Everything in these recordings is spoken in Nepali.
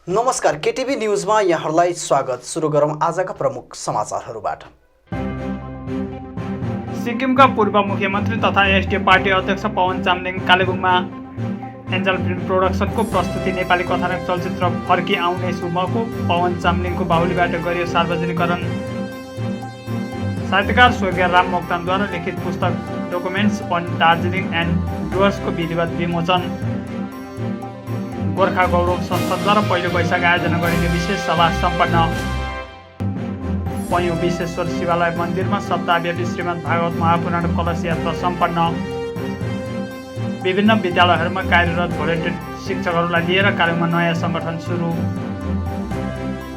नमस्कार, केटीभी न्यूजमा यहाँहरूलाई स्वागत। सुरु गरौँ आजका प्रमुख समाचारहरूबाट। सिक्किमका पूर्व मुख्यमन्त्री तथा एसडिएफ पार्टी अध्यक्ष पवन चामलिङ कालेबुङमा एन्जल फिल्म प्रोडक्सनको प्रस्तुति नेपाली कथानक चलचित्र फर्की आउने सुमको पवन चामलिङको बाहुलीबाट गरियो सार्वजनिकरण। साहित्यकार स्वर्गीय राम मोक्तानद्वारा लिखित पुस्तक डकुमेन्ट्स अन दार्जिलिङ एन्ड डुवर्सको विधिवत विमोचन। गोर्खा गौरव संस्थाद्वारा पहिलो वैशाख आयोजना गरिने विशेष सभा सम्पन्न। पैयुँ विश्वेश्वर शिवालय मन्दिरमा सप्ताहव्यापी श्रीमद् भागवत महापुराण कलश यात्रा सम्पन्न। विभिन्न विद्यालयहरूमा कार्यरत भोलिन्टियर शिक्षकहरूलाई लिएर कालेबुङमा नयाँ सङ्गठन सुरु।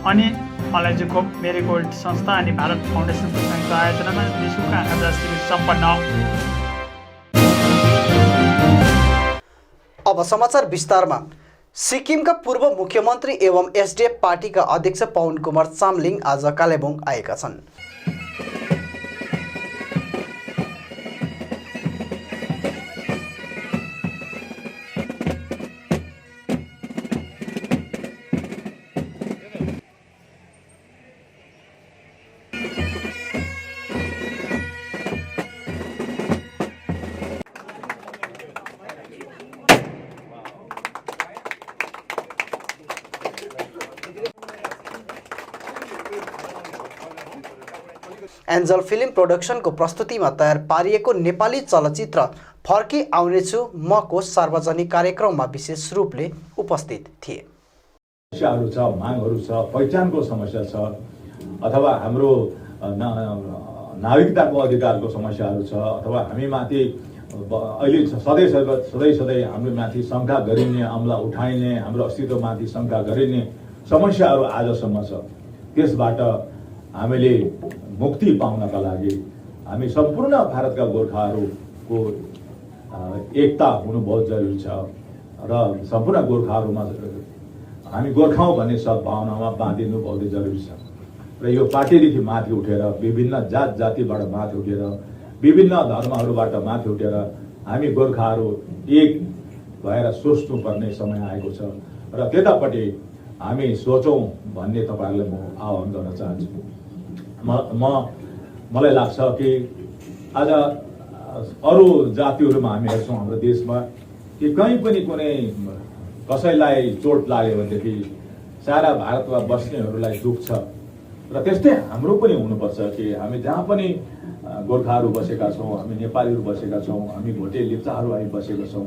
अनि अलैजुको मेरीगोल्ड संस्था अनि भारत फाउन्डेसनको संयुक्त आयोजनामा निःशुल्क आँखा जाँच शिविर सम्पन्न। अब समाचार विस्तारमा। सिक्किमका पूर्व मुख्यमन्त्री एवं एसडिएफ पार्टीका अध्यक्ष पवन कुमार चामलिङ आज कालेबुङ आएका छन्। एन्जल फिल्म प्रोडक्सनको प्रस्तुतिमा तयार पारिएको नेपाली चलचित्र फर्की आउनेछु मको सार्वजनिक कार्यक्रममा विशेष रूपले उपस्थित थिए। समस्याहरू छ, मागहरू छ, पहिचानको समस्या छ, अथवा हाम्रो नागरिकताको अधिकारको समस्याहरू छ, अथवा हामीमाथि अहिले सधैँ हाम्रो माथि शङ्का गरिने, अमला उठाइने, हाम्रो अस्तित्वमाथि शङ्का गरिने समस्याहरू आजसम्म छ। त्यसबाट हामीले मुक्ति पाउनका लागि हामी सम्पूर्ण भारतका गोर्खाहरूको एकता हुनु बहुत जरुरी छ र सम्पूर्ण गोर्खाहरूमा हामी गोर्खा हौं भन्ने सद्भावनामा बाँधिनु बहुत जरुरी छ। र यो पार्टीदेखि माथि उठेर, विभिन्न जात जातिबाट माथि उठेर, विभिन्न धर्महरूबाट माथि उठेर हामी गोर्खाहरू एक भएर सोच्नुपर्ने समय आएको छ र त्यतापट्टि हामी सोचौं भन्ने तपाईहरुलाई म आह्वान गर्न चाहन्छु। मलाई लाग्छ कि आज अरू जातिहरूमा हामी हेर्छौं हाम्रो देशमा कि कहीँ पनि कुनै कसैलाई चोट लाग्यो भनेदेखि सारा भारतमा बस्नेहरूलाई दुख छ र त्यस्तै हाम्रो पनि हुनुपर्छ कि हामी जहाँ पनि गोर्खाहरू बसेका छौं, हामी नेपालीहरू बसेका छौं, हामी भोटे लेप्चाहरू हामी बसेका छौं,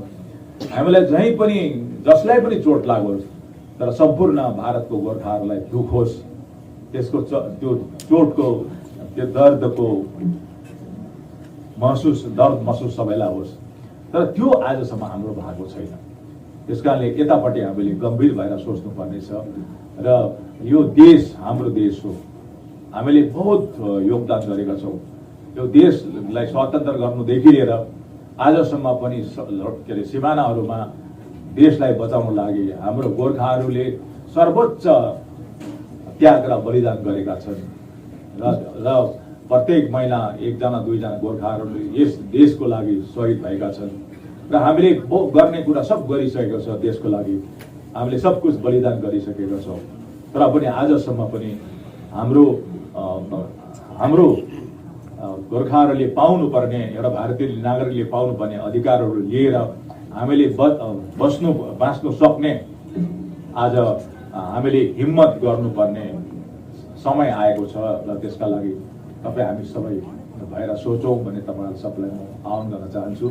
हामीलाई जहीँ पनि जसलाई पनि चोट लागोस् तर सम्पूर्ण भारतको गोर्खाहरूलाई दुख होस्, त्यसको त्यो चोटको त्यो दर्द महसुस सबैलाई होस्। तर त्यो आजसम्म हाम्रो भएको छैन। त्यसकारणले यतापट्टि हामीले गम्भीर भएर सोच्नुपर्ने छ र यो देश हाम्रो देश हो। हामीले बहुत योगदान गरेका छौं। यो देशलाई स्वतन्त्र गर्नुदेखि लिएर आजसम्म पनि के अरे सिमानाहरूमा देशलाई बचाउन लागि हाम्रो गोर्खाहरूले सर्वोच्च त्याग र बलिदान गरेका छन् र प्रत्येक महिना एकजना दुईजना गोर्खाहरूले यस देशको लागि शहीद भएका छन् र हामीले गर्ने कुरा सब गरिसकेको छ। देशको लागि हामीले सब कुछ बलिदान गरिसकेका छौं। तर पनि आजसम्म पनि हाम्रो गोर्खाहरूले पाउनुपर्ने, एउटा भारतीय नागरिकले पाउनुपर्ने अधिकारहरू लिएर हामीले बाँच्नु सक्ने आज हामीले हिम्मत गर्नुपर्ने समय आएको छ र त्यसका लागि हामी सबै भएर सोचौं भन्ने तपाईहरु सबैलाई म आह्वान गर्न चाहन्छु।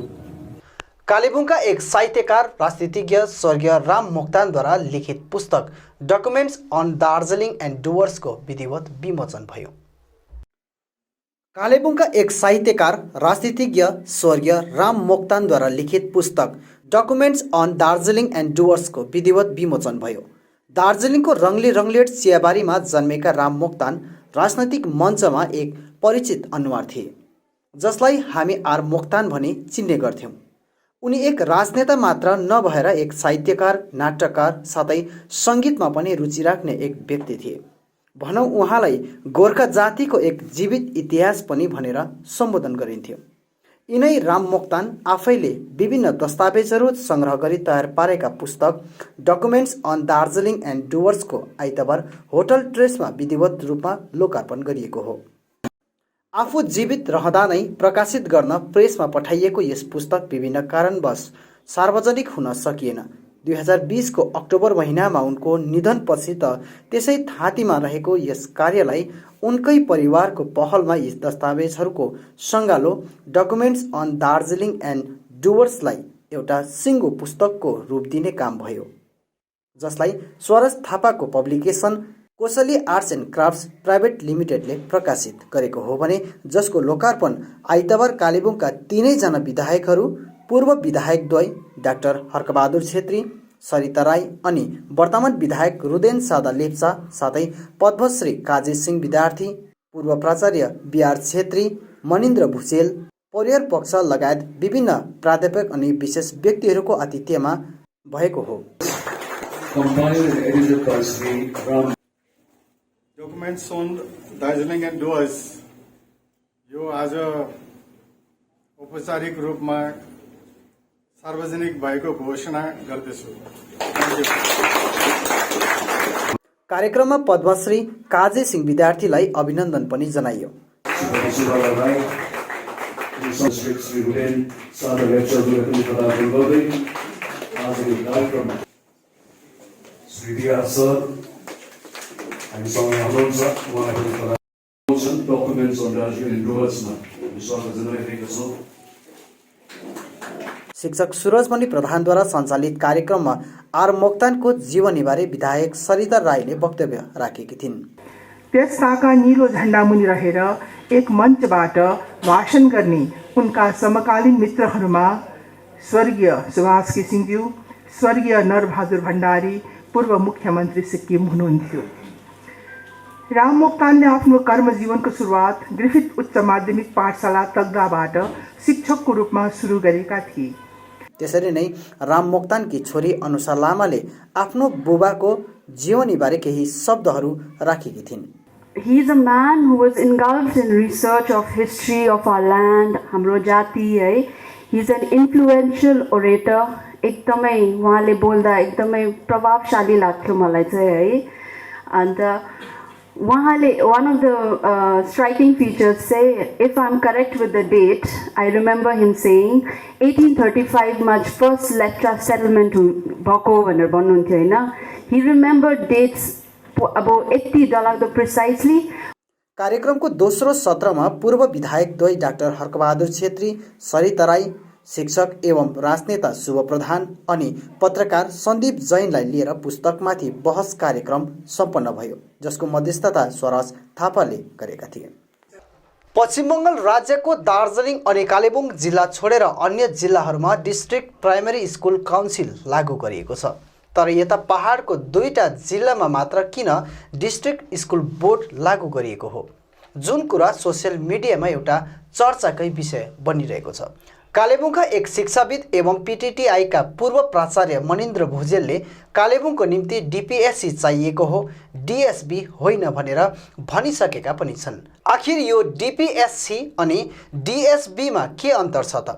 कालेबुङका एक साहित्यकार राजनीतिज्ञ स्वर्गीय राम मोक्तानद्वारा लिखित पुस्तक डकुमेन्ट्स अन दार्जिलिङ एन्ड डुवर्सको विधिवत विमोचन भयो। कालेबुङका एक साहित्यकार राजनीतिज्ञ स्वर्गीय राम मोक्तानद्वारा लिखित पुस्तक डकुमेन्ट्स अन दार्जिलिङ एन्ड डुवर्सको विधिवत विमोचन भयो। दार्जिलिङको रङ्गली रङ्गलेट चियाबारीमा जन्मेका राम मोक्तान राजनैतिक मञ्चमा एक परिचित अनुहार थिए, जसलाई हामी आर मोक्तान भनी चिन्ने गर्थ्यौँ। उनी एक राजनेता मात्र नभएर एक साहित्यकार, नाट्यकार साथै सङ्गीतमा पनि रुचि राख्ने एक व्यक्ति थिए। भनौँ उहाँलाई गोर्खा जातिको एक जीवित इतिहास पनि भनेर सम्बोधन गरिन्थ्यो। यिनै राम मोक्तान आफैले विभिन्न दस्तावेजहरू सङ्ग्रह गरी तयार पारेका पुस्तक डकुमेन्ट्स अन दार्जिलिङ एन्ड डुवर्सको आइतबार होटल ट्रेसमा विधिवत रूपमा लोकार्पण गरिएको हो। आफू जीवित रहँदा नै प्रकाशित गर्न प्रेसमा पठाइएको यस पुस्तक विभिन्न कारणवश सार्वजनिक हुन सकिएन। 2020 को अक्टोबर महिनामा उनको निधनपछि त त्यसै थाँतीमा रहेको यस कार्यलाई उनकै परिवारको पहलमा यी दस्तावेजहरूको सङ्गालो डकुमेन्ट्स अन दार्जिलिङ एन्ड डुवर्सलाई एउटा सिङ्गो पुस्तकको रूप दिने काम भयो, जसलाई स्वरज थापाको publication Kosli arts and crafts private लिमिटेडले प्रकाशित गरेको हो भने जसको लोकार्पण आइतबार कालेबुङका तीनैजना विधायकहरू, पूर्व विधायकद्वय डाक्टर हर्कबहादुर छेत्री, सरिता राई अनि वर्तमान विधायक रुदेन सादा लेप्चा साथै पद्मश्री काजी सिंह विद्यार्थी, पूर्व प्राचार्य बिआर छेत्री, मनिन्द्र भुजेल, परिवार पक्ष लगायत विभिन्न प्राध्यापक अनि विशेष व्यक्तिहरूको आतिथ्यमा भएको हो। Documents on Darjeeling and Dooars यो आज औपचारिक रूपमा सार्वजनिक भएको घोषणा गर्दछु। कार्यक्रममा पद्मश्री काजी सिंह विद्यार्थीलाई अभिनन्दन पनि जनाइयो। शिक्षक सुरजमणि प्रधानद्वारा सञ्चालित कार्यक्रममा आर मोक्तानको जीवनीबारे विधायक सरिता राईले वक्तव्य राखेकी थिइन्। त्यसका नीलो झण्डा मुनि रहेर एक मञ्चबाट भाषण गर्ने उनका समकालीन मित्रहरूमा स्वर्गीय सुभाष घिसिङज्यू, स्वर्गीय नरबहादुर भण्डारी, पूर्व मुख्यमन्त्री सिक्किम हुनुहुन्थ्यो। राम मोक्तानले आफ्नो कर्मजीवनको सुरुवात ग्रिफिथ उच्च माध्यमिक पाठशाला तगदाबाट शिक्षकको रूपमा सुरु गरेका थिए। त्यसरी नै राम मोक्तानकी छोरी अनुषा लामाले आफ्नो बुबाको जीवनीबारे केही शब्दहरू राखेकी थिइन्। He is a man who was engulfed in research of history of our land, हाम्रो जाति है। He is an influential orator, एकदमै उहाँले बोल्दा एकदमै प्रभावशाली लाग्थ्यो मलाई चाहिँ है। अन्त उहाँले one of the striking features say, if I'm correct with the date, I remember him saying 1835 मा first Lepcha settlement भएको भनेर भन्नुहुन्थ्यो हैन। He remembered dates अब यति डरलाग्दो प्रिसाइसली। कार्यक्रमको दोस्रो सत्रमा पूर्व विधायकद्वय डाक्टर हर्कबहादुर छेत्री, सरिता राई, शिक्षक एवं राजनेता शुभ प्रधान अनि पत्रकार सन्दीप जैनलाई लिएर पुस्तकमाथि बहस कार्यक्रम सम्पन्न भयो, जसको मध्यस्थता स्वराज थापाले गरेका थिए। पश्चिम बङ्गाल राज्यको दार्जिलिङ अनि कालेबुङ जिल्ला छोडेर अन्य जिल्लाहरूमा डिस्ट्रिक्ट प्राइमेरी स्कुल काउन्सिल लागू गरिएको छ। तर यता पहाडको दुईटा जिल्लामा मात्र किन डिस्ट्रिक्ट स्कुल बोर्ड लागू गरिएको हो, जुन कुरा सोसियल मिडियामा एउटा चर्चाकै विषय बनिरहेको छ। कालेबुङका एक शिक्षाविद एवं पीटीटीआईका पूर्व प्राचार्य मनिन्द्र भुजेलले कालेबुङको निम्ति डीपीएससी चाहिएको हो, डीएसबी होइन भनेर भनिसकेका पनि छन्। आखिर यो डीपीएससी अनि डीएसबीमा के अन्तर छ त?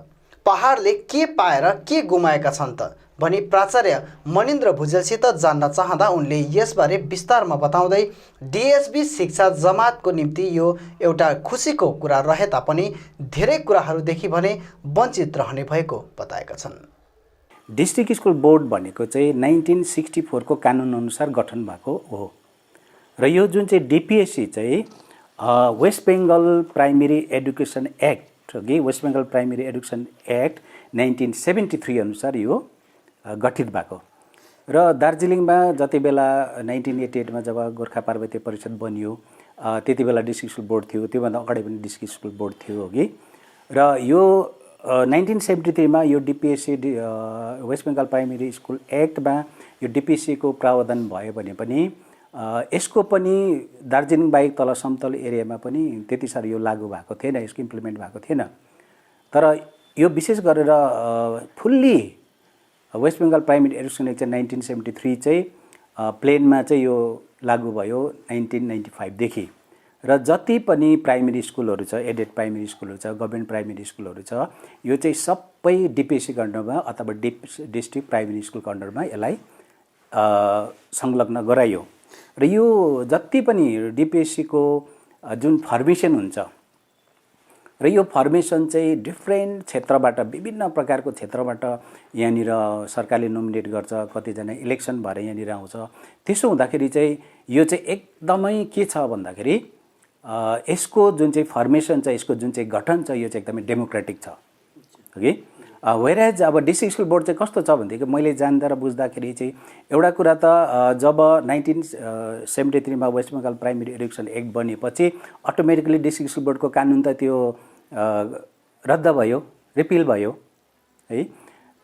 पहाडले के पाएर के गुमाएका छन् त भनी प्राचार्य मनिन्द्र भुजेलसित जान्न चाहँदा उनले यसबारे विस्तारमा बताउँदै डीएसबी शिक्षा जमातको निम्ति यो एउटा खुसीको कुरा रहे तापनि धेरै कुराहरूदेखि भने वञ्चित रहने भएको बताएका छन्। डिस्ट्रिक्ट स्कुल बोर्ड भनेको चाहिँ 1964 को कानुन अनुसार गठन भएको हो र यो जुन चाहिँ डीपीएससी चाहिँ West Bengal primary education act कि West Bengal primary education act 1973 अनुसार यो गठित भएको र दार्जिलिङमा जति बेला 1988 मा जब गोर्खा पार्वतीय परिषद बनियो त्यति बेला डिस्ट्रिक्ट स्कुल बोर्ड थियो, त्योभन्दा अगाडि पनि डिस्ट्रिक्ट स्कुल बोर्ड थियो कि र यो 1973 मा यो DPSC West Bengal primary school एक्टमा यो डीपीएससी को प्रावधान भयो भने पनि यसको पनि दार्जिलिङ बाहेक तल समतल एरियामा पनि त्यति साह्रो यो लागू भएको थिएन, यसको इम्प्लिमेन्ट भएको थिएन। तर यो विशेष गरेर fully West Bengal primary education act 1973 चाहिँ प्लेनमा चाहिँ यो लागू भयो 1995 देखि र जति पनि प्राइमेरी स्कुलहरू छ, एडेड प्राइमेरी स्कुलहरू छ, गभर्मेन्ट प्राइमेरी स्कुलहरू छ, यो चाहिँ सबै डिपिएससीको अन्डरमा अथवा डिस्ट्रिक्ट प्राइमेरी स्कुलको अन्डरमा यसलाई संलग्न गराइयो। र यो जति पनि डिपिएससीको जुन फर्मेसन हुन्छ र यो फर्मेसन चाहिँ डिफ्रेन्ट क्षेत्रबाट, विभिन्न प्रकारको क्षेत्रबाट यहाँनिर सरकारले नोमिनेट गर्छ, कतिजना इलेक्सन भएर यहाँनिर आउँछ। त्यसो हुँदाखेरि चाहिँ यो चाहिँ एकदमै के छ भन्दाखेरि यसको जुन चाहिँ फर्मेसन छ, यसको जुन चाहिँ गठन छ, यो चाहिँ एकदमै डेमोक्रेटिक छ कि। वेयरएज अब डिस्ट्रिक्ट स्कुल बोर्ड चाहिँ कस्तो छ भनेदेखि मैले जान्दा र बुझ्दाखेरि चाहिँ एउटा कुरा त जब 1973 मा West Bengal primary education act बनेपछि अटोमेटिकली डिस्ट्रिक्ट स्कुल बोर्डको कानुन त त्यो रद्द भयो, रिपिल भयो है।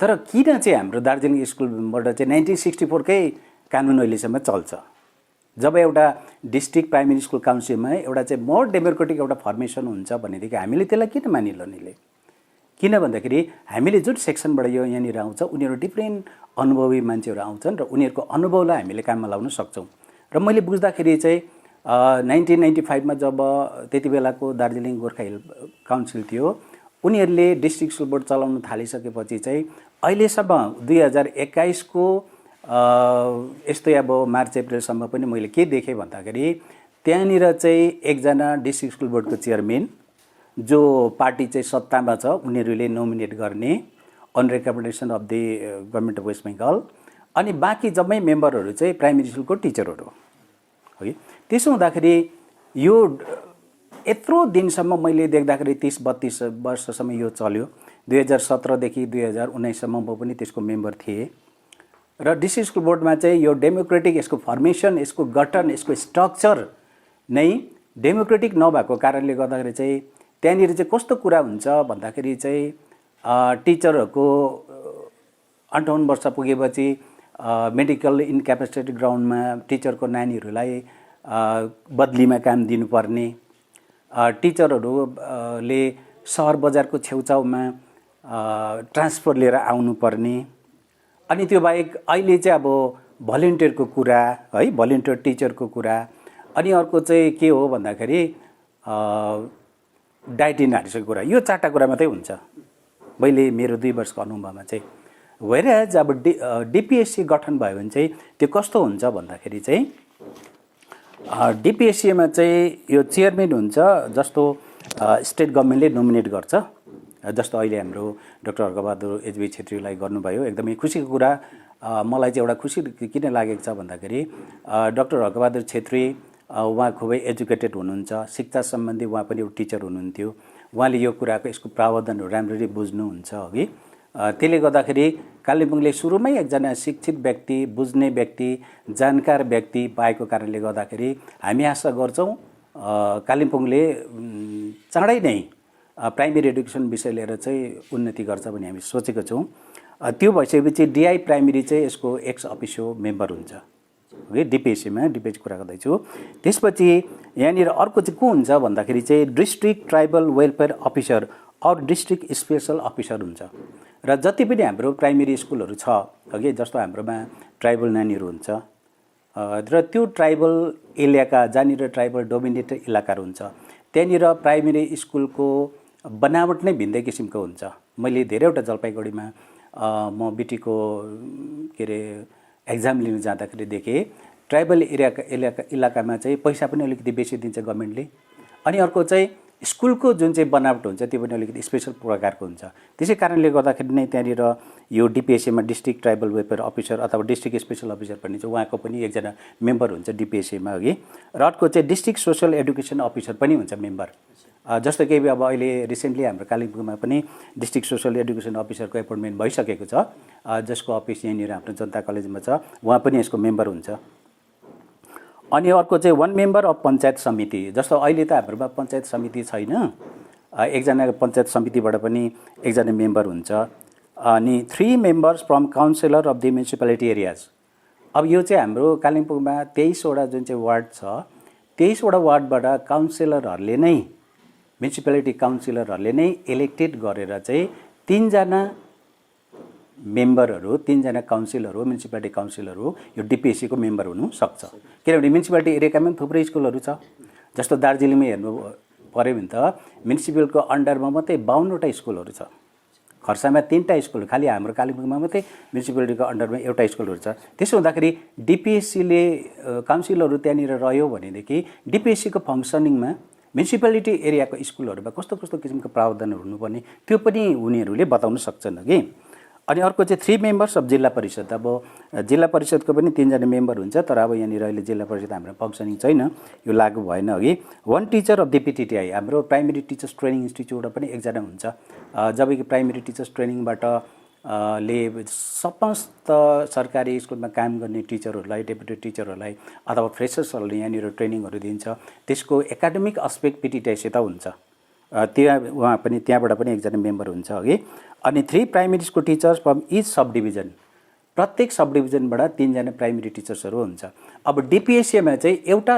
तर किन चाहिँ हाम्रो दार्जिलिङ स्कुलबाट चाहिँ 1964 कै कानुन अहिलेसम्म चल्छ? जब एउटा डिस्ट्रिक्ट प्राइमेरी स्कुल काउन्सिलमा एउटा चाहिँ मोर डेमोक्रेटिक एउटा फर्मेसन हुन्छ भनेदेखि हामीले त्यसलाई किन मानिलनेले? किन भन्दाखेरि हामीले जुन सेक्सनबाट यो यहाँनिर आउँछ उनीहरू डिफ्रेन्ट अनुभवी मान्छेहरू आउँछन् र उनीहरूको अनुभवलाई हामीले काममा लाउन सक्छौँ। र मैले बुझ्दाखेरि चाहिँ 1995 मा जब त्यति बेलाको दार्जिलिङ गोर्खा हिल काउन्सिल थियो, उनीहरूले डिस्ट्रिक्ट स्कुल बोर्ड चलाउन थालिसकेपछि चाहिँ अहिलेसम्म 2021 को यस्तै अब मार्च अप्रिलसम्म पनि मैले के देखेँ भन्दाखेरि त्यहाँनिर चाहिँ एकजना डिस्ट्रिक्ट स्कुल बोर्डको चेयरम्यान जो पार्टी चाहिँ सत्तामा छ उनीहरूले नोमिनेट गर्ने on recommendation of the government of West Bengal, अनि बाँकी जम्मै मेम्बरहरू चाहिँ प्राइमेरी स्कुलको टिचरहरू हो कि। त्यसो हुँदाखेरि यो यत्रो दिनसम्म मैले देख्दाखेरि 30-32 वर्षसम्म यो चल्यो। 2017 देखि 2019 सम्म म पनि त्यसको मेम्बर थिएँ। र डिस्ट्रिक्ट स्कुल बोर्डमा चाहिँ यो डेमोक्रेटिक यसको फर्मेसन, यसको गठन, यसको स्ट्रक्चर नै डेमोक्रेटिक नभएको कारणले गर्दाखेरि चाहिँ त्यहाँनिर चाहिँ कस्तो कुरा हुन्छ भन्दाखेरि चाहिँ टिचरहरूको 58 वर्ष पुगेपछि मेडिकल इन्क्यापेसिटी ग्राउन्डमा टिचरको नानीहरूलाई बदलीमा काम दिनुपर्ने, टिचरहरूले सहर बजारको छेउछाउमा ट्रान्सफर लिएर आउनुपर्ने, अनि त्यो बाहेक अहिले चाहिँ अब भलिन्टियरको कुरा है, भलिन्टियर टिचरको कुरा, अनि अर्को चाहिँ के हो भन्दाखेरि डाइटिन हारिसकेको कुरा। यो 4टा कुरा मात्रै हुन्छ मैले मेरो 2 वर्षको अनुभवमा चाहिँ। वेयरएज अब डिपिएससी गठन भयो भने चाहिँ त्यो कस्तो हुन्छ भन्दाखेरि चाहिँ डिपिएससीमा चाहिँ यो चेयरम्यान हुन्छ जस्तो स्टेट गभर्मेन्टले नोमिनेट गर्छ, जस्तो अहिले हाम्रो डाक्टर हर्कबहादुर एचबी छेत्रीलाई गर्नुभयो। एकदमै खुसीको कुरा मलाई चाहिँ एउटा खुसी किन लागेको छ भन्दाखेरि डाक्टर हर्कबहादुर छेत्री उहाँ खुबै एजुकेटेड हुनुहुन्छ, शिक्षा सम्बन्धी उहाँ पनि एउटा टिचर हुनुहुन्थ्यो। उहाँले यो कुराको यसको प्रावधानहरू राम्ररी बुझ्नुहुन्छ अघि। त्यसले गर्दाखेरि कालिम्पोङले सुरुमै एकजना शिक्षित व्यक्ति, बुझ्ने व्यक्ति, जानकार व्यक्ति पाएको कारणले गर्दाखेरि हामी आशा गर्छौँ कालिम्पोङले चाँडै नै प्राइमेरी एडुकेसन विषय लिएर चाहिँ उन्नति गर्छ भन्ने हामी सोचेको छौँ। त्यो भइसकेपछि डिआई प्राइमेरी चाहिँ यसको एक्स अफिसियो मेम्बर हुन्छ है, डिपिएससीमा डिपिएससी कुरा गर्दैछु। त्यसपछि यहाँनिर अर्को चाहिँ को हुन्छ भन्दाखेरि चाहिँ district tribal welfare officer or district special officer हुन्छ। र जति पनि हाम्रो प्राइमेरी स्कुलहरू छ अघि, जस्तो हाम्रोमा ट्राइबल नानीहरू हुन्छ र त्यो ट्राइबल इलाका जहाँनिर ट्राइबल डोमिनेटेड इलाकाहरू हुन्छ त्यहाँनिर प्राइमेरी स्कुलको बनावट नै भिन्दै किसिमको हुन्छ। मैले धेरैवटा जलपाइगुडीमा म बिटीको के अरे एक्जाम लिन जाँदाखेरि देखेँ ट्राइबल इलाकामा चाहिँ पैसा पनि अलिकति बेसी दिन्छ गभर्मेन्टले, अनि अर्को चाहिँ स्कुलको जुन चाहिँ बनावट हुन्छ त्यो पनि अलिकति स्पेसल प्रकारको हुन्छ। त्यसै कारणले गर्दाखेरि नै त्यहाँनिर यो डिपिएससीमा डिस्ट्रिक्ट ट्राइबल वेलफेयर अफिसर अथवा डिस्ट्रिक्ट स्पेसल अफिसर भन्ने चाहिँ उहाँको पनि एकजना मेम्बर हुन्छ डिपिएससीमा अघि। र अर्को चाहिँ डिस्ट्रिक्ट सोसल एडुकेसन अफिसर पनि हुन्छ मेम्बर। जस्तो कि अब अहिले रिसेन्टली हाम्रो कालिम्पोङमा पनि डिस्ट्रिक्ट सोसल एडुकेसन अफिसरको एपोइन्टमेन्ट भइसकेको छ, जसको अफिस यहाँनिर हाम्रो जनता कलेजमा छ, उहाँ पनि यसको मेम्बर हुन्छ। अनि अर्को चाहिँ 1 मेम्बर अफ पञ्चायत समिति, जस्तो अहिले त हाम्रोमा पञ्चायत समिति छैन, एकजना पञ्चायत समितिबाट पनि एकजना मेम्बर हुन्छ। अनि 3 members from counsellor of the municipality areas. अब यो चाहिँ हाम्रो कालिम्पोङमा 23 वटा जुन चाहिँ वार्ड छ 23 वटा वार्डबाट काउन्सिलरहरूले नै, म्युनिसिपालिटी काउन्सिलरहरूले नै इलेक्टेड गरेर चाहिँ 3 जना मेम्बरहरू, 3 जना काउन्सिलर हो, म्युनिसिपालिटी काउन्सिलर हो, यो डिपिएससीको मेम्बर हुनु सक्छ। किनभने म्युनिसिपालिटी एरियामा पनि थुप्रै स्कुलहरू छ, जस्तो दार्जिलिङमै हेर्नु पऱ्यो भने त म्युनिसिपलको अन्डरमा मात्रै 52वटा स्कुलहरू छ। खर्साङमा 3टा स्कुल, खालि हाम्रो कालिम्पोङमा मात्रै म्युनिसिपालिटीको अन्डरमा एउटा स्कुलहरू छ। त्यसो हुँदाखेरि डिपिएससीले काउन्सिलहरू त्यहाँनिर रह्यो भनेदेखि डिपिएससीको फङ्सनिङमा म्युनिसिपालिटी एरियाको स्कुलहरूमा कस्तो कस्तो किसिमको प्रावधानहरू हुनुपर्ने त्यो पनि उनीहरूले बताउन सक्छन् कि। अनि अर्को चाहिँ 3 मेम्बर्स अफ जिल्ला परिषद। अब जिल्ला परिषदको पनि 3 जना मेम्बर हुन्छ, तर अब यहाँनिर अहिले जिल्ला परिषद हाम्रो फङ्सनिङ छैन, यो लागू भएन अघि। 1 टिचर अफ डिपिटिटिआई, हाम्रो प्राइमेरी टिचर्स ट्रेनिङ इन्स्टिच्युटबाट पनि 1 जना हुन्छ। जबकि प्राइमेरी टिचर्स ट्रेनिङबाट ले समस्त सरकारी स्कुलमा काम गर्ने टिचरहरूलाई, डेपुटी टिचरहरूलाई अथवा फ्रेसर्सहरूले यहाँनिर ट्रेनिङहरू दिन्छ। त्यसको एकाडेमिक एस्पेक्ट पिटिटिआईसित हुन्छ, उहाँ पनि त्यहाँबाट पनि 1 जना मेम्बर हुन्छ अघि। अनि 3 primary school teachers from each sub division, प्रत्येक सब डिभिजनबाट 3 जना प्राइमेरी टिचर्सहरू हुन्छ। अब डिपिएससीमा चाहिँ एउटा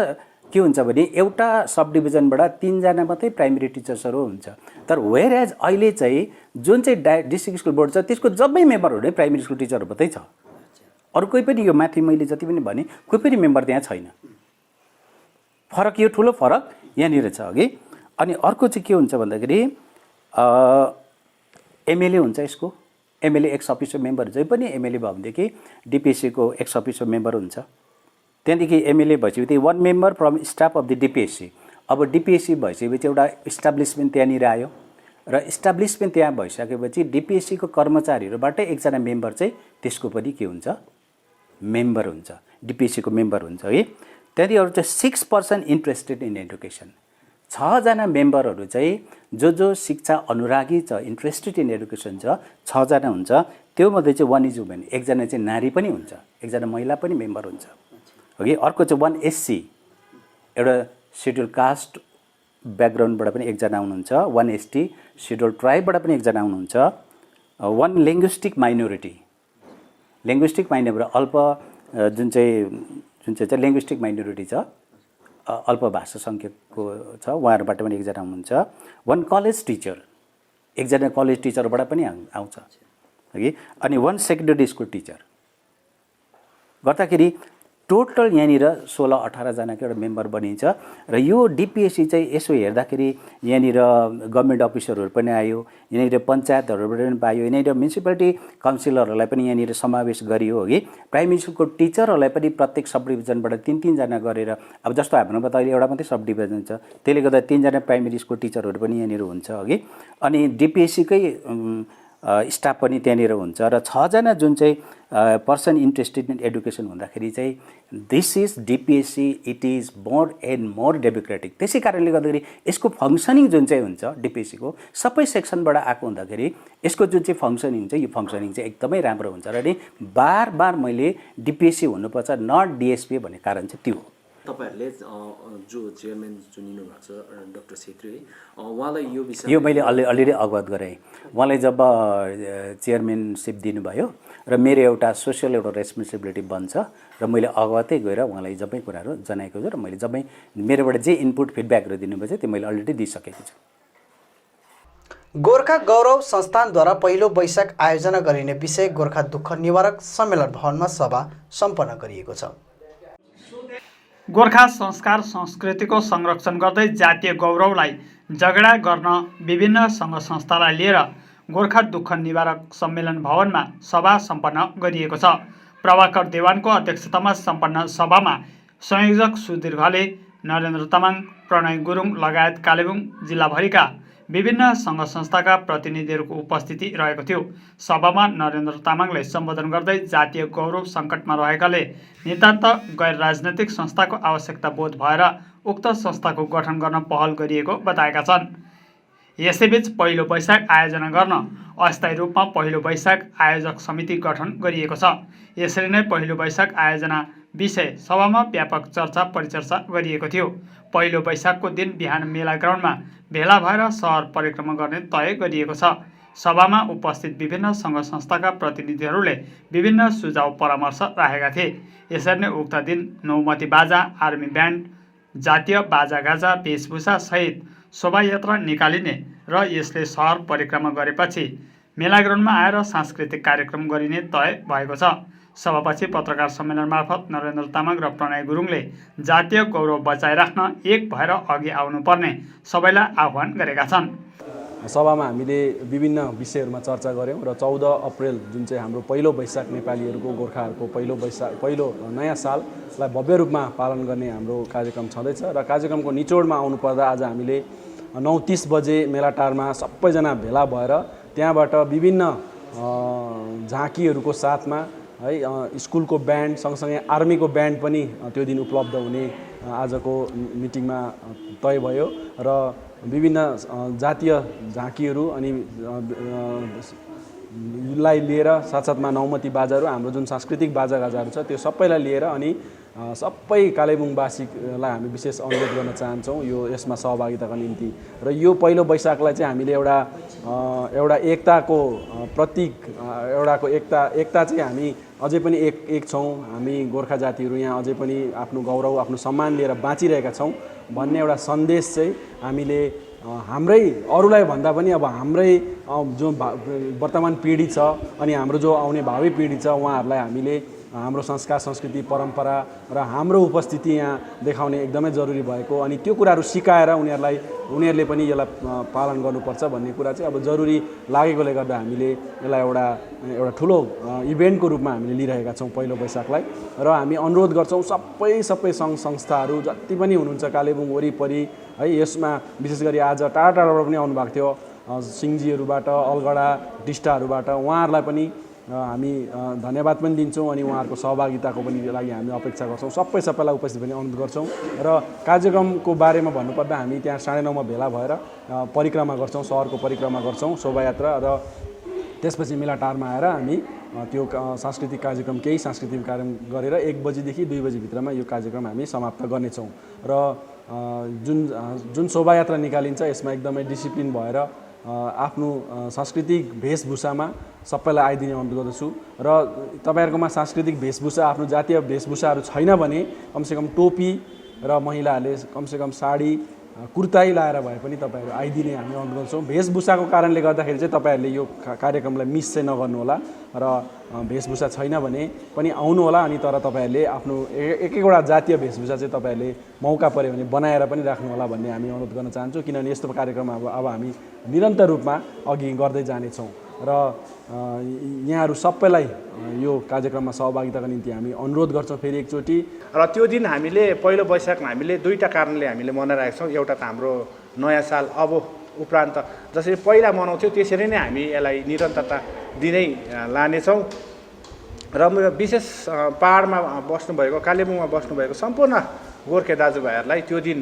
के हुन्छ भने एउटा सब डिभिजनबाट 3 जना मात्रै प्राइमेरी टिचर्सहरू हुन्छ। तर वेयर एज अहिले चाहिँ जुन चाहिँ डिस्ट्रिक्ट स्कुल बोर्ड छ त्यसको जम्मै मेम्बरहरू नै प्राइमेरी स्कुल टिचरहरू मात्रै छ। अरू कोही पनि यो माथि मैले जति पनि भने कोही पनि मेम्बर त्यहाँ छैन। फरक, यो ठुलो फरक यहाँनिर छ अघि। अनि अर्को चाहिँ के हुन्छ भन्दाखेरि एमएलए हुन्छ यसको। एमएलए एक्स अफिसर मेम्बर जै पनि एमएलए भयो भनेदेखि डिपिएससीको एक्स अफिसर मेम्बर हुन्छ। त्यहाँदेखि एमएलए भइसकेपछि 1 member from staff of the DPSC. अब डिपिएससी भइसकेपछि एउटा इस्टाब्लिसमेन्ट त्यहाँनिर आयो र इस्टाब्लिसमेन्ट त्यहाँ भइसकेपछि डिपिएससीको कर्मचारीहरूबाट 1 जना मेम्बर चाहिँ त्यसको पनि के हुन्छ, मेम्बर हुन्छ, डिपिएससीको मेम्बर हुन्छ है। त्यहाँदेखि अरू चाहिँ 6% इन्ट्रेस्टेड इन एडुकेसन। 6 जना मेम्बरहरू चाहिँ जो शिक्षा अनुरागी छ, इन्ट्रेस्टेड इन एडुकेसन छ, 6 जना हुन्छ। त्यो मध्ये चाहिँ 1 इज वुमेन, 1 जना चाहिँ नारी पनि हुन्छ, 1 जना महिला पनि मेम्बर हुन्छ ओके। अर्को चाहिँ 1 एससी, एउटा सेड्युल कास्ट ब्याकग्राउन्डबाट पनि 1 जना आउनुहुन्छ। 1 एसटी सेड्युल ट्राइबबाट पनि 1 जना आउनुहुन्छ। 1 लिङ्ग्विस्टिक माइनोरिटी, लिङ्ग्विस्टिक माइनोरिटी अल्प जुन चाहिँ लिङ्ग्विस्टिक माइनोरिटी छ, अल्प भाषा सङ्ख्यकको छ, उहाँहरूबाट पनि 1 जना हुनुहुन्छ। 1 कलेज टिचर, 1 जना कलेज टिचरबाट पनि आउँछ है। अनि 1 सेकेन्डरी स्कुल टिचर गर्दाखेरि टोटल यहाँनिर 16-18 जनाको एउटा मेम्बर बनिन्छ। र यो डिपिएससी चाहिँ यसो हेर्दाखेरि यहाँनिर गभर्मेन्ट अफिसरहरू पनि आयो, यहाँनिर पञ्चायतहरूबाट पनि पायो, यहाँनिर म्युनिसिपालिटी काउन्सिलरहरूलाई पनि यहाँनिर समावेश गरियो है। प्राइमेरी स्कुलको टिचरहरूलाई पनि प्रत्येक सब डिभिजनबाट 3-3 जना गरेर, अब जस्तो हाम्रोमा त अहिले एउटा मात्रै सब डिभिजन छ, त्यसले गर्दा 3 जना प्राइमेरी स्कुल टिचरहरू पनि यहाँनिर हुन्छ अघि। अनि डिपिएससीकै स्टाफ पनि त्यहाँनिर हुन्छ। र 6 जना जुन चाहिँ पर्सन इन्ट्रेस्टेड इन एडुकेसन हुँदाखेरि चाहिँ this is DPSC, it is more and more democratic. त्यसै कारणले गर्दाखेरि यसको फङ्सनिङ जुन चाहिँ हुन्छ डिपिएससीको सबै सेक्सनबाट आएको हुँदाखेरि यसको जुन चाहिँ फङ्सनिङ हुन्छ, यो फङ्सनिङ चाहिँ एकदमै राम्रो हुन्छ। र नि बार मैले डिपिएससी हुनुपर्छ नट डिएसपी भन्ने कारण चाहिँ त्यो हो। तपाईहरुले जो चेयरम्यान चुनिनु भएको छ डाक्टर छेत्री, उहाँलाई यो विषय यो मैले अलरेडी अवगत गराएँ। उहाँलाई जब चेयरम्यानसिप दिनुभयो र मेरो एउटा सोसियल एउटा रेस्पोन्सिबिलिटी बन्छ र मैले अवगतै गएर उहाँलाई जम्मै कुराहरू जनाएको छु र मैले जम्मै मेरोबाट जे इनपुट फिडब्याकहरू दिनुभएको छ त्यो मैले अलरेडी दिइसकेको छु। गोर्खा गौरव संस्थानद्वारा पहिलो वैशाख आयोजना गरिने विषय गोर्खा दुःख निवारक सम्मेलन भवनमा सभा सम्पन्न गरिएको छ। गोर्खा संस्कार संस्कृतिको संरक्षण गर्दै जातीय गौरवलाई जगडा गर्न विभिन्न सङ्घ संस्थालाई लिएर गोर्खा दुःख निवारक सम्मेलन भवनमा सभा सम्पन्न गरिएको छ। प्रभाकर देवानको अध्यक्षतामा सम्पन्न सभामा संयोजक सुधीर घले, नरेन्द्र तामाङ, प्रणय गुरुङ लगायत कालेबुङ जिल्लाभरिका विभिन्न सङ्घ संस्थाका प्रतिनिधिहरूको उपस्थिति रहेको थियो। सभामा नरेन्द्र तामाङले सम्बोधन गर्दै जातीय गौरव सङ्कटमा रहेकाले नितान्त गैर राजनैतिक संस्थाको आवश्यकता बोध भएर उक्त संस्थाको गठन गर्न पहल गरिएको बताएका छन्। यसैबीच पहिलो वैशाख आयोजना गर्न अस्थायी रूपमा पहिलो वैशाख आयोजक समिति गठन गरिएको छ। यसरी नै पहिलो वैशाख आयोजना विषय सभामा व्यापक चर्चा परिचर्चा गरिएको थियो। पहिलो वैशाखको दिन बिहान मेला ग्राउन्डमा भेला भएर सहर परिक्रमा गर्ने तय गरिएको छ। सभामा उपस्थित विभिन्न सङ्घ संस्थाका प्रतिनिधिहरूले विभिन्न सुझाव परामर्श राखेका थिए। यसरी नै उक्त दिन नौमती बाजा, आर्मी ब्यान्ड, जातीय बाजागाजा वेशभूषा सहित शोभायात्रा निकालिने र यसले सहर परिक्रमा गरेपछि मेला ग्राउन्डमा आएर सांस्कृतिक कार्यक्रम गरिने तय भएको छ। सभापछि पत्रकार सम्मेलन मार्फत नरेन्द्र तामाङ र प्रणय गुरुङले जातीय गौरव बचाइराख्न एक भएर अघि आउनुपर्ने सबैलाई आह्वान गरेका छन्। सभामा हामीले विभिन्न विषयहरूमा चर्चा गऱ्यौँ र 14 अप्रिल जुन चाहिँ हाम्रो पहिलो वैशाख नेपालीहरूको गोर्खाहरूको पहिलो नयाँ साललाई भव्य रूपमा पालन गर्ने हाम्रो कार्यक्रम छँदैछ र कार्यक्रमको निचोडमा आउनुपर्दा आज हामीले 9:30 बजे मेलाटारमा सबैजना भेला भएर त्यहाँबाट विभिन्न झाँकीहरूको साथमा है स्कुलको ब्यान्ड सँगसँगै आर्मीको ब्यान्ड पनि त्यो दिन उपलब्ध हुने आजको मिटिङमा तय भयो र विभिन्न जातीय झाँकीहरू अनि लाई लिएर साथसाथमा नौमती बाजाहरू हाम्रो जुन सांस्कृतिक बाजागाजाहरू छ त्यो सबैलाई लिएर अनि सबै कालेबुङवासीलाई हामी विशेष अनुरोध गर्न चाहन्छौँ यो यसमा सहभागिताको निम्ति र यो पहिलो वैशाखलाई चाहिँ हामीले एउटा एकताको प्रतीक एकता चाहिँ हामी अझै पनि एक छौँ। हामी गोर्खा जातिहरू यहाँ अझै पनि आफ्नो गौरव आफ्नो सम्मान लिएर बाँचिरहेका छौँ भन्ने एउटा सन्देश चाहिँ हामीले हाम्रै अरूलाई भन्दा पनि अब हाम्रै जो वर्तमान पिँढी छ अनि हाम्रो जो आउने भावी पिँढी छ उहाँहरूलाई हामीले हाम्रो संस्कार संस्कृति परम्परा र हाम्रो उपस्थिति यहाँ देखाउने एकदमै जरुरी भएको अनि त्यो कुराहरू सिकाएर उनीहरूले पनि यसलाई पालन गर्नुपर्छ भन्ने कुरा चाहिँ अब जरुरी लागेकोले गर्दा हामीले यसलाई एउटा ठुलो इभेन्टको रूपमा हामीले लिइरहेका छौँ पहिलो वैशाखलाई र हामी अनुरोध गर्छौँ सबै सङ्घ संस्थाहरू जति पनि हुनुहुन्छ कालेबुङ वरिपरि है यसमा विशेष गरी आज टाढा टाढाबाट पनि आउनुभएको थियो सिङ्जीहरूबाट अलगढा टिस्टाहरूबाट उहाँहरूलाई पनि हामी धन्यवाद पनि दिन्छौँ अनि उहाँहरूको सहभागिताको पनि लागि हामी अपेक्षा गर्छौँ सबैलाई उपस्थित पनि अनुरोध गर्छौँ र कार्यक्रमको बारेमा भन्नुपर्दा हामी त्यहाँ 9:30 भेला भएर परिक्रमा गर्छौँ सहरको परिक्रमा गर्छौँ शोभायात्रा र त्यसपछि मेलाटारमा आएर हामी त्यो सांस्कृतिक कार्यक्रम गरेर 1 बजीदेखि 2 बजीभित्रमा यो कार्यक्रम हामी समाप्त गर्नेछौँ र जुन शोभायात्रा निकालिन्छ यसमा एकदमै डिसिप्लिन भएर आफ्नो सांस्कृतिक वेशभूषामा सबैलाई आइदिने अनुरोध गर्दछु र तपाईहरुकोमा सांस्कृतिक वेशभूषा आफ्नो जातीय वेशभूषाहरू छैन भने कमसेकम टोपी र महिलाहरूले कमसेकम साडी कुर्ताई लाएर भए पनि तपाईहरु आइदिने हामी अनुरोध गर्छौं। वेशभूषाको कारणले गर्दाखेरि चाहिँ तपाईहरुले यो कार्यक्रमलाई मिस चाहिँ नगर्नु होला र वेशभूषा छैन भने पनि आउनु होला अनि तर तपाईहरुले आफ्नो एक-एकवटा जातीय वेशभूषा चाहिँ तपाईहरुले मौका पर्यो भने बनाएर पनि राख्नु होला भन्ने हामी अनुरोध गर्न चाहन्छौं किनभने यस्तो कार्यक्रम अब हामी निरन्तर रूपमा अघि गर्दै जाने छौं र यहाँहरु सबैलाई यो कार्यक्रममा सहभागिताको निम्ति हामी अनुरोध गर्छौं फेरि एकचोटी। र त्यो दिन हामीले पहिलो वैशाखमा हामीले दुईटा कारणले हामीले मनाइरहेका छौं। एउटा त हाम्रो नयाँ साल अब उपरान्त जसरी पहिला मनाउँथ्यौं त्यसरी नै हामी यसलाई निरन्तरता दिनै लानेछौं र विशेष पहाडमा बस्नुभएको कालेबुङमा बस्नुभएको सम्पूर्ण गोर्खे दाजुभाइहरूलाई त्यो दिन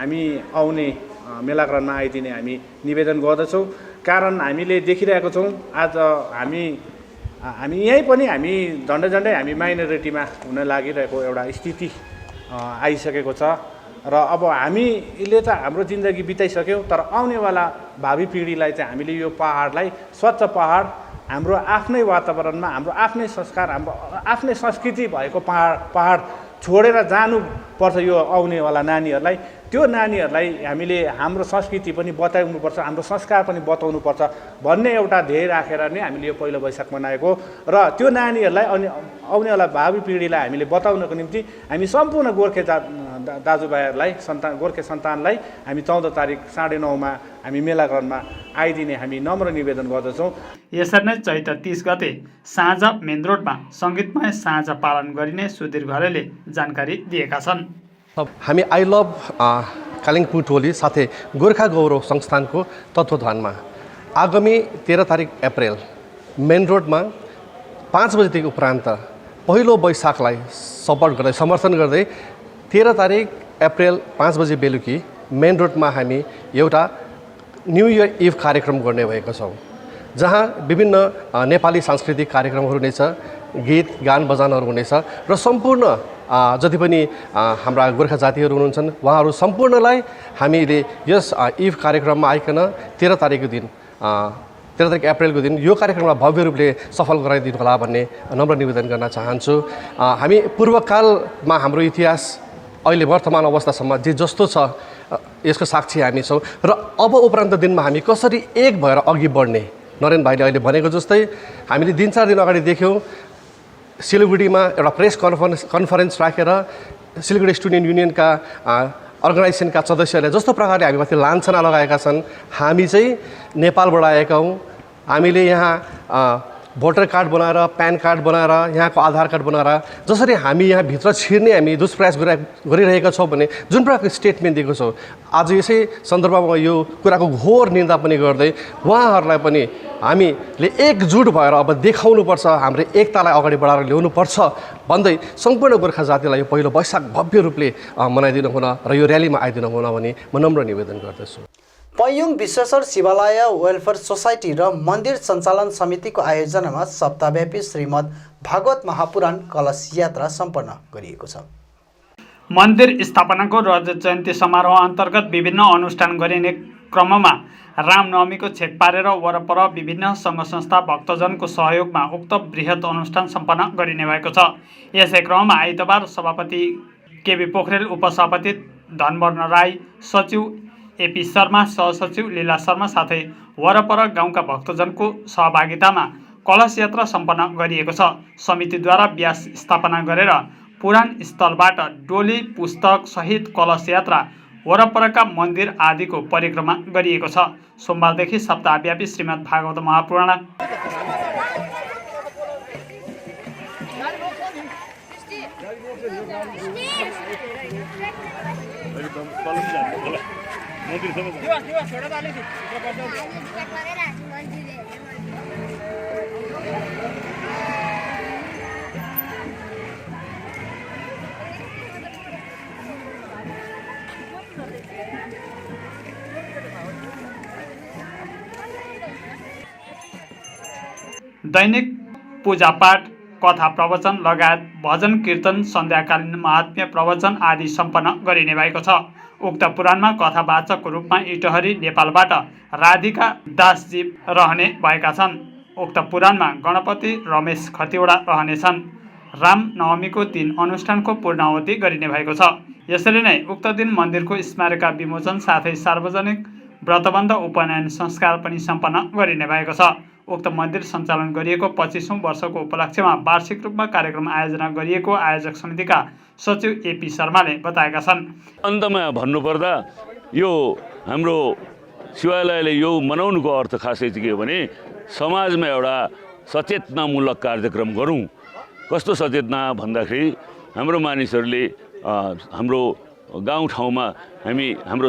हामी आउने मेलाग्राउन्डमा आइदिने हामी निवेदन गर्दछौं। कारण हामीले देखिरहेको छौं आज हामी यही पनि हामी झन्डै हामी माइनोरिटीमा हुन लागिरहेको एउटा स्थिति आइसकेको छ र अब हामीले त हाम्रो जिन्दगी बिताइसक्यौं तर आउनेवाला भावी पिढीलाई चाहिँ हामीले यो पहाडलाई स्वच्छ पहाड हाम्रो आफ्नै वातावरणमा हाम्रो आफ्नै संस्कार हाम्रो आफ्नै संस्कृति भएको पहाड छोडेर जानुपर्छ। यो आउनेवाला नानीहरूलाई त्यो नानीहरूलाई हामीले हाम्रो संस्कृति पनि बताउनुपर्छ हाम्रो संस्कार पनि बताउनुपर्छ भन्ने एउटा ध्येय राखेर नै हामीले यो पहिलो वैशाख मनाएको र त्यो नानीहरूलाई आउनेवाला भावी पिढीलाई हामीले बताउनको निम्ति हामी सम्पूर्ण गोर्खे दाजुभाइहरूलाई गोर्खे सन्तानलाई हामी 14 तारिक 9:30 मा हामी मेलाग्राउन्डमा आइदिने हामी नम्र निवेदन गर्दछौँ। यसरी नै चैत्र 30 गते साँझ मेन रोडमा सङ्गीतमय साँझ पालन गरिने सुधीर घरेले जानकारी दिएका छन्। हामी आई लभ कालिम्पोङ टोली साथै गोर्खा गौरव संस्थानको तत्त्वावधानमा आगामी 13 तारिक अप्रेल मेन रोडमा 5 बजेदेखि उपरान्त पहिलो वैशाखलाई सपोर्ट गर्दै समर्थन गर्दै 13 तारिक अप्रेल 5 बजे बेलुकी मेन रोडमा हामी एउटा न्यू इयर इभ कार्यक्रम गर्ने भएको छौँ जहाँ विभिन्न नेपाली सांस्कृतिक कार्यक्रमहरू हुनेछ गीत गान बजानहरू हुनेछ र सम्पूर्ण जति पनि हाम्रा गोर्खा जातिहरू हुनुहुन्छन् उहाँहरू सम्पूर्णलाई हामीले यस इभ कार्यक्रममा आइकन 13 तारिकको दिन 13 तारिक अप्रेलको दिन यो कार्यक्रमलाई भव्य रूपले सफल गराइदिनु होला भन्ने नम्र निवेदन गर्न चाहन्छु। हामी पूर्वकालमा हाम्रो इतिहास अहिले वर्तमान अवस्थासम्म जे जस्तो छ यसको साक्षी हामी छौँ र अब उपरान्त दिनमा हामी कसरी एक भएर अघि बढ्ने नरेन भाइले अहिले भनेको जस्तै हामीले 3-4 दिन अगाडि देख्यौँ सिलगढीमा एउटा प्रेस कन्फरेन्स राखेर सिलगढी स्टुडेन्ट युनियनका अर्गनाइजेसनका सदस्यहरूले जस्तो प्रकारले हामीमाथि लान्छना लगाएका छन्, हामी चाहिँ नेपालबाट आएका हौँ, हामीले यहाँ भोटर कार्ड बनाएर, प्यान कार्ड बनाएर, यहाँको आधार कार्ड बनाएर जसरी हामी यहाँ भित्र छिर्ने हामी दुष्प्रयास गरिरहेका छौँ भने जुन प्रकारको स्टेटमेन्ट दिएको छौँ, आज यसै सन्दर्भमा यो कुराको घोर निन्दा पनि गर्दै उहाँहरूलाई पनि हामीले एकजुट भएर अब देखाउनुपर्छ, हाम्रो एकतालाई अगाडि बढाएर ल्याउनुपर्छ भन्दै सम्पूर्ण गोर्खा जातिलाई यो पहिलो वैशाख भव्य रूपले मनाइदिनु हुन र यो र्यालीमा आइदिनु हुन भनी म नम्र निवेदन गर्दछु। पैयुङ विश्वेश्वर शिवालय वेलफेयर सोसाइटी र मन्दिर सञ्चालन समितिको आयोजनामा सप्ताहव्यापी श्रीमद् भागवत महापुराण कलश यात्रा सम्पन्न गरिएको छ। मन्दिर स्थापनाको रजत जयन्ती समारोह अन्तर्गत विभिन्न अनुष्ठान गरिने क्रममा रामनवमीको छेक पारेर वरपर विभिन्न सङ्घ संस्था भक्तजनको सहयोगमा उक्त बृहत अनुष्ठान सम्पन्न गरिने भएको छ। यसै क्रममा आइतबार सभापति केबी पोखरेल, उपसभापति धनवर्ण राई, सचिव एपी शर्मा, सहसचिव लीला शर्मा साथै वरपर गाउँका भक्तजनको सहभागितामा कलश यात्रा सम्पन्न गरिएको छ। समितिद्वारा व्यास स्थापना गरेर पुराण स्थलबाट डोली पुस्तक सहित कलश यात्रा वरपरका मन्दिर आदिको परिक्रमा गरिएको छ। सोमबारदेखि सप्ताहव्यापी श्रीमद् भागवत महापुराण दैनिक पूजापाठ, कथा प्रवचन लगायत भजन कीर्तन, सन्ध्याकालीन महात्म्य प्रवचन आदि सम्पन्न गरिने भएको छ। उक्त पुराणमा कथावाचकको रूपमा इटहरी नेपालबाट राधिका दासजी रहने भएका छन्। उक्त पुराणमा गणपति रमेश खतिवडा रहनेछन्। रामनवमीको दिन अनुष्ठानको पूर्णाहुति गरिने भएको छ। यसरी नै उक्त दिन मन्दिरको स्मारिका विमोचन साथै सार्वजनिक व्रतबन्ध उपनयन संस्कार पनि सम्पन्न गरिने भएको छ। उक्त मन्दिर सञ्चालन गरिएको 25औं वर्षको उपलक्ष्यमा वार्षिक रूपमा कार्यक्रम आयोजना गरिएको आयोजक समितिका सचिव एपी शर्माले बताएका छन्। अन्तमा भन्नुपर्दा यो हाम्रो शिवालयले यो मनाउनुको अर्थ खासै चाहिँ के हो भने समाजमा एउटा सचेतनामूलक कार्यक्रम गरौँ। कस्तो सचेतना भन्दाखेरि हाम्रो मानिसहरूले हाम्रो गाउँठाउँमा हामी हाम्रो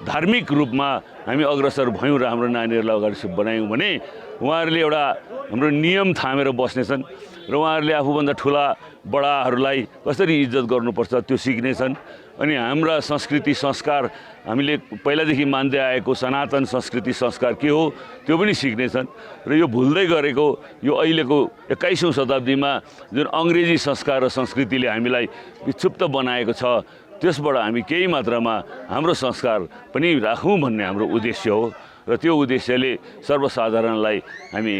धार्मिक रूपमा हामी अग्रसर भयौँ र हाम्रो नानीहरूलाई अगाडि बनायौँ भने उहाँहरूले एउटा हाम्रो नियम थामेर बस्नेछन् र उहाँहरूले आफूभन्दा ठुला बडाहरूलाई कसरी इज्जत गर्नुपर्छ त्यो सिक्नेछन्। अनि हाम्रा संस्कृति संस्कार हामीले पहिलादेखि मान्दै आएको सनातन संस्कृति संस्कार के हो त्यो पनि सिक्नेछन्। र यो भुल्दै गरेको यो अहिलेको 21औं शताब्दीमा जुन अङ्ग्रेजी संस्कार र संस्कृतिले हामीलाई विक्षुब्ध बनाएको छ त्यसबाट हामी केही मात्रामा हाम्रो संस्कार पनि राखौँ भन्ने हाम्रो उद्देश्य हो। र त्यो उद्देश्यले सर्वसाधारणलाई हामी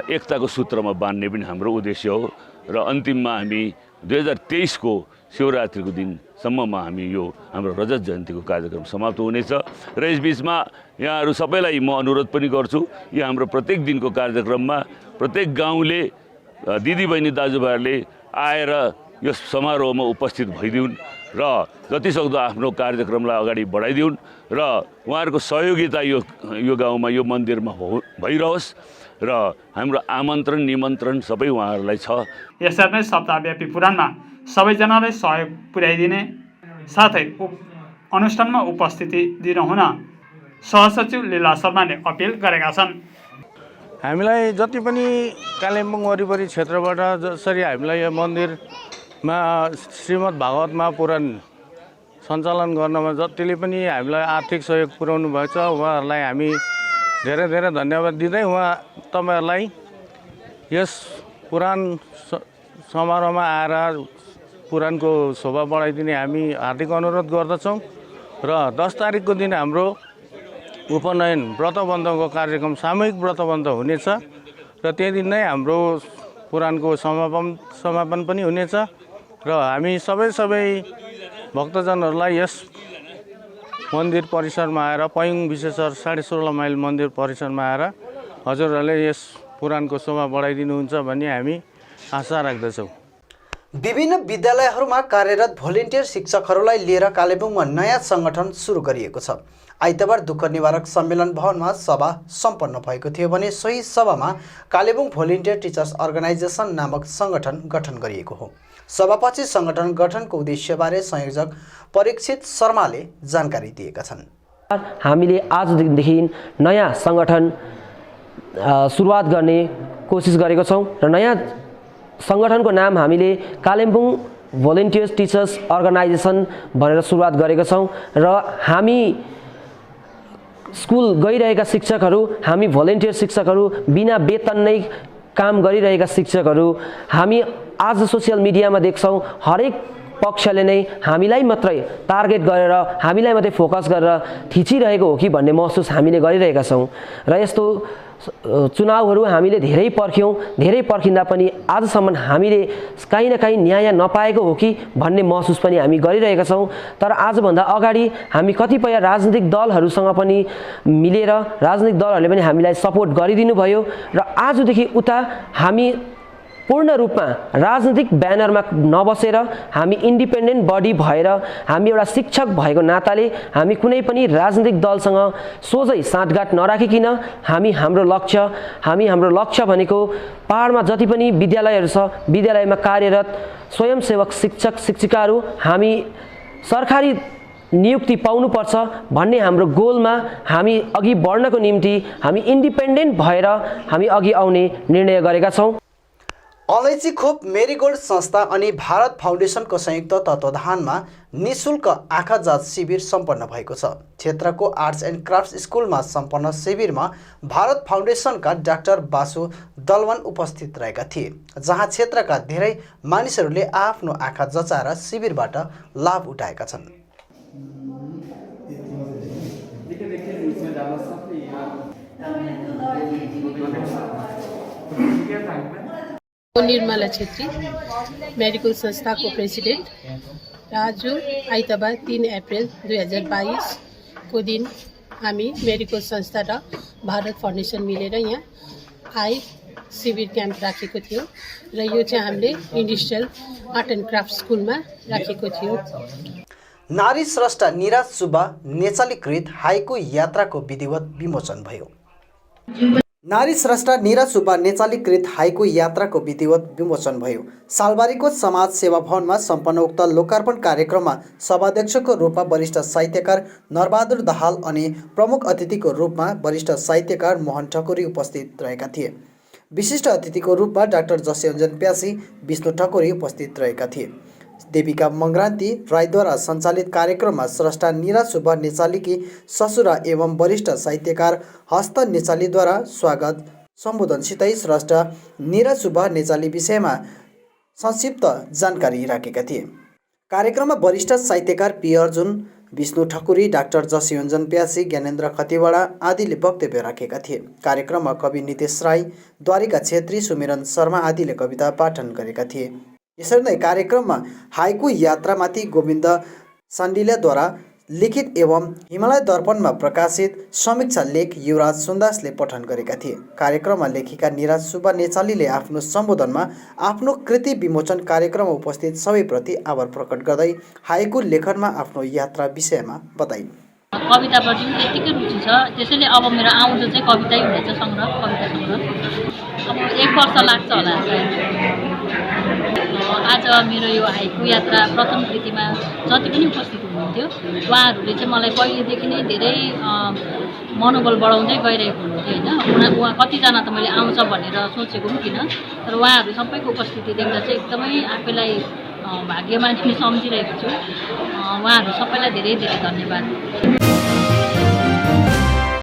एकताको सूत्रमा बाँध्ने पनि हाम्रो उद्देश्य हो। र अन्तिममा हामी 2023 को शिवरात्रिको दिनसम्ममा हामी यो हाम्रो रजत जयन्तीको कार्यक्रम समाप्त हुनेछ। र यसबीचमा यहाँहरू सबैलाई म अनुरोध पनि गर्छु, यो हाम्रो प्रत्येक दिनको कार्यक्रममा प्रत्येक गाउँले दिदीबहिनी दाजुभाइहरूले आएर यस समारोहमा उपस्थित भइदिउन् र जतिसक्दो आफ्नो कार्यक्रमलाई अगाडि बढाइदिउन् र उहाँहरूको सहयोगिता यो गाउँमा यो मन्दिरमा भइरहोस् र हाम्रो आमन्त्रण निमन्त्रण सबै उहाँहरूलाई छ। यसरी नै सप्ताहव्यापी पुराणमा सबैजनालाई सहयोग पुर्याइदिने साथै अनुष्ठानमा उपस्थिति दिनुहुन सहसचिव लीला शर्माले अपिल गरेका छन्। हामीलाई जति पनि कालिम्पोङ वरिपरि क्षेत्रबाट जसरी हामीलाई यो मन्दिरमा श्रीमद् भागवत महापुराण सञ्चालन गर्नमा जतिले पनि हामीलाई आर्थिक सहयोग पुर्याउनु भएको छ उहाँहरूलाई हामी धेरै धेरै धन्यवाद दिँदै तपाईँहरूलाई यस पुराण समारोहमा आएर पुराणको शोभा बढाइदिने हामी हार्दिक अनुरोध गर्दछौँ। र 10 तारिकको दिन हाम्रो उपनयन व्रतबन्धको कार्यक्रम सामूहिक व्रतबन्ध हुनेछ र त्यही दिन नै हाम्रो पुराणको समापन पनि हुनेछ। र हामी सबै भक्तजनहरूलाई यस मन्दिर परिसरमा आएर पैयुङ विश्वेश्वर 16.5 माइल मन्दिर परिसरमा आएर हजुरहरूले यस पुराणको शोभा बढाइदिनुहुन्छ भन्ने हामी आशा राख्दछौँ। विभिन्न विद्यालयहरूमा कार्यरत भोलिन्टियर शिक्षकहरूलाई लिएर कालेबुङमा नयाँ सङ्गठन सुरु गरिएको छ। आइतबार दुःख निवारक सम्मेलन भवनमा सभा सम्पन्न भएको थियो भने सोही सभामा कालेबुङ भोलिन्टियर टिचर्स अर्गनाइजेसन नामक सङ्गठन गठन गरिएको हो। सभापछि सङ्गठन गठनको उद्देश्यबारे संयोजक परीक्षित शर्माले जानकारी दिएका छन्। हामीले आजदेखि नयाँ सङ्गठन सुरुवात गर्ने कोसिस गरेको छौँ र नयाँ सङ्गठनको नाम हामीले कालिम्पोङ भोलिन्टियर्स टिचर्स अर्गनाइजेसन भनेर सुरुवात गरेका छौँ र हामी स्कुल गइरहेका शिक्षकहरू, हामी भोलिन्टियर शिक्षकहरू, बिना वेतन नै काम गरिरहेका शिक्षकहरू हामी आज सोसियल मिडियामा देख्छौँ हरेक पक्षले नै हामीलाई मात्रै टार्गेट गरेर हामीलाई मात्रै फोकस गरेर थिचिरहेको हो कि भन्ने महसुस हामीले गरिरहेका छौँ र यस्तो चुनावहरू हामीले धेरै पर्खिँदा पनि आजसम्म हामीले काहीँ न काहीँ न्याय नपाएको हो कि भन्ने महसुस पनि हामी गरिरहेका छौँ। तर आजभन्दा अगाडि हामी कतिपय राजनीतिक दलहरूसँग पनि मिलेर राजनीतिक दलहरूले पनि हामीलाई सपोर्ट गरिदिनु भयो र आजदेखि उता हामी पूर्ण रूपमा राजनीतिक ब्यानरमा नबसेर हामी इन्डिपेन्डेन्ट बडी भएर हामी एउटा शिक्षक भएको नाताले हामी कुनै पनि राजनीतिक दलसँग सोझै साँठगाँठ नराखिकन हामी हाम्रो लक्ष्य भनेको पहाडमा जति पनि विद्यालयहरू छ विद्यालयमा कार्यरत स्वयंसेवक शिक्षक शिक्षिकाहरू हामी सरकारी नियुक्ति पाउनुपर्छ भन्ने हाम्रो गोलमा हामी अघि बढ्नको निम्ति हामी इन्डिपेन्डेन्ट भएर हामी अघि आउने निर्णय गरेका छौँ। अलैँची खोप मेरीगोल्ड संस्था अनि भारत फाउन्डेसनको संयुक्त तत्त्वावधानमा निःशुल्क आँखा जाँच शिविर सम्पन्न भएको छ। क्षेत्रको आर्ट्स एन्ड क्राफ्ट्स स्कुलमा सम्पन्न शिविरमा भारत फाउन्डेसनका डाक्टर बासु दलवन उपस्थित रहेका थिए, जहाँ क्षेत्रका धेरै मानिसहरूले आफ्नो आँखा जचाएर शिविरबाट लाभ उठाएका छन्। निर्मला छेत्री मेडिकल संस्थाको प्रेसिडेन्ट र आज आइतबार 3 अप्रिल 2022 को दिन हामी मेडिकल संस्था र भारत फाउन्डेसन मिलेर यहाँ शिविर क्याम्प राखेको थियो र यो चाहिँ हामीले इन्डस्ट्रियल आर्ट एन्ड क्राफ्ट स्कुलमा राखेको थियो। नारी स्रष्टा निराज सुब्बा नेचालीकृत हाइकु यात्राको विधिवत विमोचन भयो। नारी स्रष्टा निराज सुब्बा नेचालीकृत हाइकु यात्राको विधिवत विमोचन भयो। सालबारीको समाज सेवा भवनमा सम्पन्न उक्त लोकार्पण कार्यक्रममा सभाध्यक्षको रूपमा वरिष्ठ साहित्यकार नरबहादुर दाहाल अनि प्रमुख अतिथिको रूपमा वरिष्ठ साहित्यकार मोहन ठकुरी उपस्थित रहेका थिए। विशिष्ट अतिथिको रूपमा डाक्टर जसयोञ्जन प्यासी, विष्णु ठकुरी उपस्थित रहेका थिए। देविका मङ्ग्रान्ती राईद्वारा सञ्चालित कार्यक्रममा स्रष्टा निराज सुब्बा नेचालीकी ससुरा एवं वरिष्ठ साहित्यकार हस्त नेचालीद्वारा स्वागत सम्बोधनसितै स्रष्टा निराज सुब्बा नेचाली विषयमा संक्षिप्त जानकारी राखेका थिए। कार्यक्रममा वरिष्ठ साहित्यकार पी अर्जुन, विष्णु ठकुरी, डाक्टर जसयोञ्जन प्यासी, ज्ञानेन्द्र खतिवडा आदिले वक्तव्य राखेका थिए। कार्यक्रममा कवि नितेश राई, द्वारिका छेत्री, सुमिरन शर्मा आदिले कविता पाठन गरेका थिए। यसरी नै कार्यक्रममा हाइकु यात्रामाथि गोविन्द सान्डिल्याद्वारा लिखित एवं हिमालय दर्पणमा प्रकाशित समीक्षा लेख युवराज सुन्दासले पठन गरेका थिए। कार्यक्रममा लेखिका निराज सुब्बा नेचालीले आफ्नो सम्बोधनमा आफ्नो कृति विमोचन कार्यक्रममा उपस्थित सबैप्रति आभार प्रकट गर्दै हाइकु लेखनमा आफ्नो यात्रा विषयमा बताइन्। कविताप्रति पनि त्यतिकै रुचि छ, त्यसैले अब मेरो आउँदो चाहिँ कवितै हुनेछ, सङ्ग्रह, कविता सङ्ग्रह। अब 1 वर्ष लाग्छ होला। आज मेरो यो हाइकु यात्रा प्रथम कृतिमा जति पनि उपस्थित हुनुहुन्थ्यो उहाँहरूले चाहिँ मलाई पहिलेदेखि नै धेरै मनोबल बढाउँदै गइरहेको हुनुहुन्थ्यो होइन। उहाँ कतिजना त मैले आउँछ भनेर सोचेको पनि थिइनँ, तर उहाँहरू सबैको उपस्थिति देख्दा चाहिँ एकदमै आफैलाई भाग्यमानी सम्झिरहेको छु। उहाँहरू सबैलाई धेरै धेरै धन्यवाद।